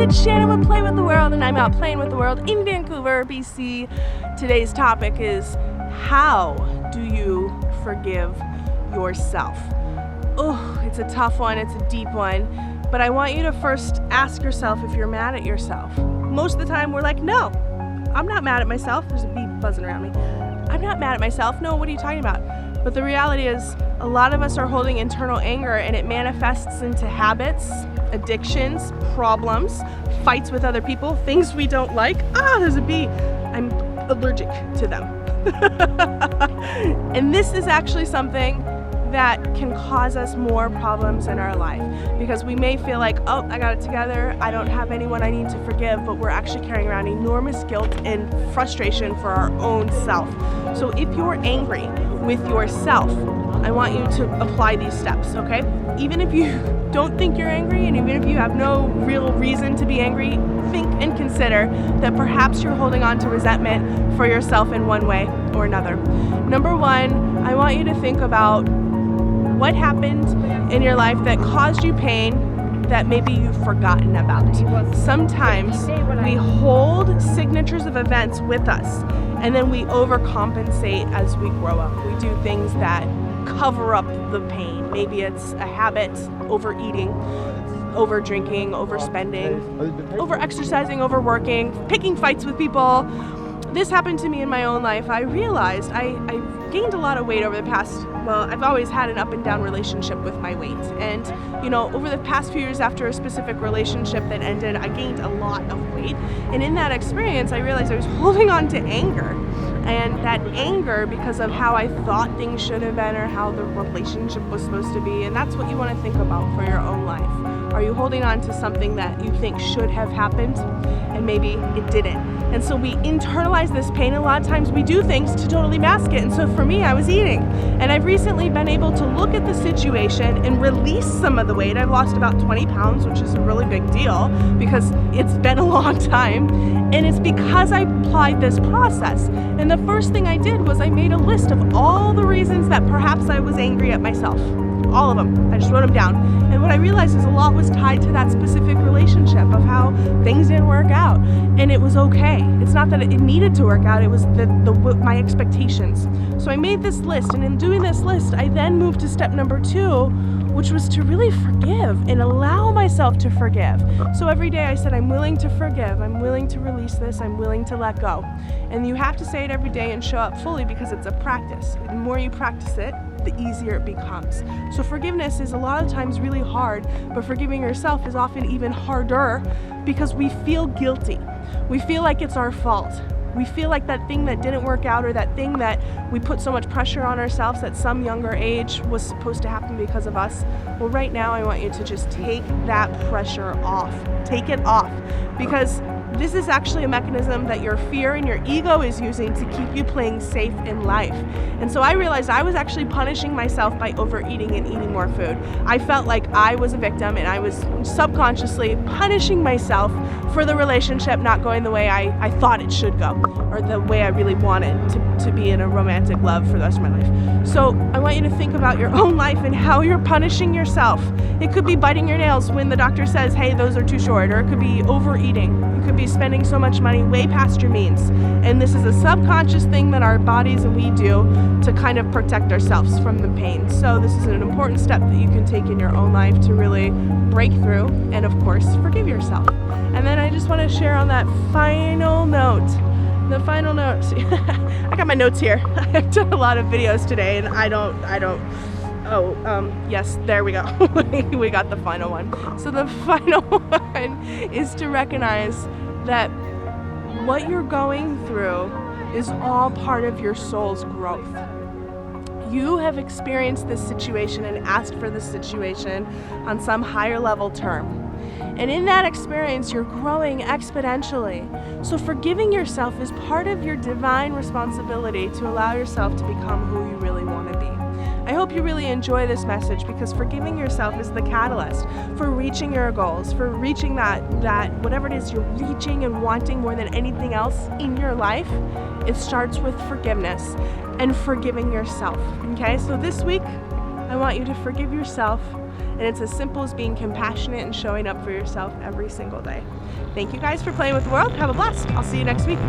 it's Shannon with Play with the World, and I'm out playing with the world in Vancouver, BC. Today's topic is, how do you forgive yourself? Oh, it's a tough one, it's a deep one, but I want you to first ask yourself if you're mad at yourself. Most of the time we're like, no, I'm not mad at myself. There's a bee buzzing around me. I'm not mad at myself. No, what are you talking about? But the reality is, a lot of us are holding internal anger, and it manifests into habits, addictions, problems, fights with other people, things we don't like. There's a bee. I'm allergic to them. And this is actually something that can cause us more problems in our life, because we may feel like, oh, I got it together, I don't have anyone I need to forgive, but we're actually carrying around enormous guilt and frustration for our own self. So if you're angry with yourself, I want you to apply these steps, okay? Even if you don't think you're angry, and even if you have no real reason to be angry, think and consider that perhaps you're holding on to resentment for yourself in one way or another. Number one, I want you to think about what happened in your life that caused you pain that maybe you've forgotten about. Sometimes we hold signatures of events with us, and then we overcompensate as we grow up. We do things that cover up the pain. Maybe it's a habit, overeating, over drinking, overspending, over exercising, overworking, picking fights with people. This happened to me in my own life. I realized I gained a lot of weight over the past, I've always had an up and down relationship with my weight. And, over the past few years after a specific relationship that ended, I gained a lot of weight. And in that experience, I realized I was holding on to anger. And that anger because of how I thought things should have been or how the relationship was supposed to be. And that's what you want to think about for your own life. Are you holding on to something that you think should have happened and maybe it didn't? And so we internalize this pain. A lot of times we do things to totally mask it. And so for me, I was eating. And I've recently been able to look at the situation and release some of the weight. I've lost about 20 pounds, which is a really big deal because it's been a long time. And it's because I applied this process. And the first thing I did was I made a list of all the reasons that perhaps I was angry at myself. All of them. I just wrote them down. And what I realized is a lot was tied to that specific relationship of how things didn't work out. And it was okay. It's not that it needed to work out, it was my expectations. So I made this list, and in doing this list, I then moved to step number 2, which was to really forgive and allow myself to forgive. So every day I said, I'm willing to forgive, I'm willing to release this, I'm willing to let go. And you have to say it every day and show up fully because it's a practice. The more you practice it, the easier it becomes. So forgiveness is a lot of times really hard, but forgiving yourself is often even harder because we feel guilty. We feel like it's our fault. We feel like that thing that didn't work out, or that thing that we put so much pressure on ourselves at some younger age was supposed to happen because of us. Well, right now I want you to just take that pressure off. Take it off, because this is actually a mechanism that your fear and your ego is using to keep you playing safe in life. And so I realized I was actually punishing myself by overeating and eating more food. I felt like I was a victim, and I was subconsciously punishing myself for the relationship not going the way I thought it should go, or the way I really wanted to be in a romantic love for the rest of my life. So I want you to think about your own life and how you're punishing yourself. It could be biting your nails when the doctor says, hey, those are too short, or it could be overeating. You could be spending so much money way past your means. And this is a subconscious thing that our bodies and we do to kind of protect ourselves from the pain. So this is an important step that you can take in your own life to really break through and, of course, forgive yourself. And then I just want to share on that final note. The final note. I got my notes here. I've done a lot of videos today, and yes, there we go. We got the final one. So the final one is to recognize that what you're going through is all part of your soul's growth. You have experienced this situation and asked for this situation on some higher level term. And in that experience, you're growing exponentially. So forgiving yourself is part of your divine responsibility to allow yourself to become who you really want to be. I hope you really enjoy this message, because forgiving yourself is the catalyst for reaching your goals, for reaching that whatever it is you're reaching and wanting more than anything else in your life. It starts with forgiveness and forgiving yourself. Okay, so this week, I want you to forgive yourself, and it's as simple as being compassionate and showing up for yourself every single day. Thank you guys for playing with the world. Have a blast. I'll see you next week.